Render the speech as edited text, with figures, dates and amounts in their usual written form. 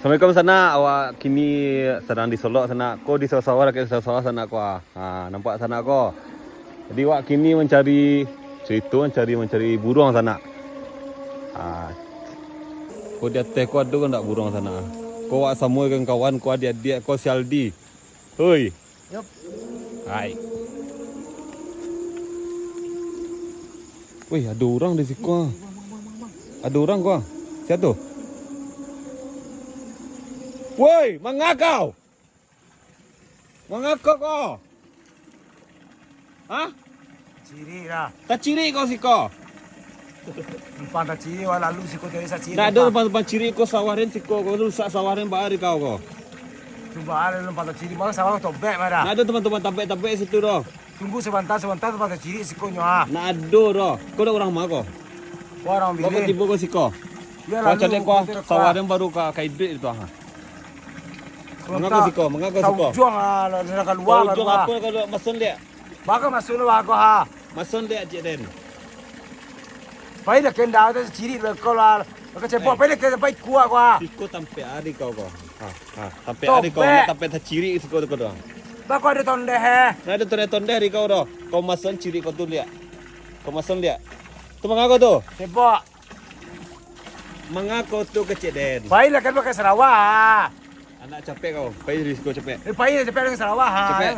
Assalamualaikum sana, awak kini sedang di Solok sana. Ko di sawah-sawah ke sawah sana ko. Nampak sana ko. Jadi awak kini mencari mencari burung sana. Ko di atas ko ada ndak burung sana. Ko awak sama dengan kawan ko adik-adik ko Sialdi. Hoi. Yup. Hai. Wih, ada orang di situ. Ada orang ko. Siapa tu? Woi, mengakau? Mengakau kau? Hah? Ciri lah. Tak ciri kau si kau? Empat tak ciri, wala lalu si kau dari sa ciri. Tak ada tempat ciri kau sawarin si kau rusak sawarin bahari kau kau. Cuba ada empat tak ciri, bang sawang tobek mana? Nak ada teman-teman tapek situ doh. Tunggu sebentar empat tak ciri si kau nyoa. Nak ada doh. Kau dah orang mana kau? Orang Kau bilik. tiba kau si kau. Ya Kau cari kau kau sawarin baru kau kaidrit itu ah. Mengapa si kau? Mengapa si kau? Juang ah, nak keluar Kau jual apa kau masun dia? Baka masuk lu aku ha. Masun dia je den. Pai dah kena ada ciri kau lah. Kau cepot pai dah pai kuat kau ha. Si kau tampek hari kau kau. Tampek hari kau nak tampek tak ciri si kau tu doang. Baka ada tonde he. Nah ada tonde hari kau doh. Kau masun ciri kau tu lihat. Kau masun lihat. Tu mengapa tu? Cepot. Mengapa tu kecil den? Pai lah kan pakai Sarawak. Anak capek kau. Pai risiko capek. Pai dah cepet dengan Sarawak ha. Cepet.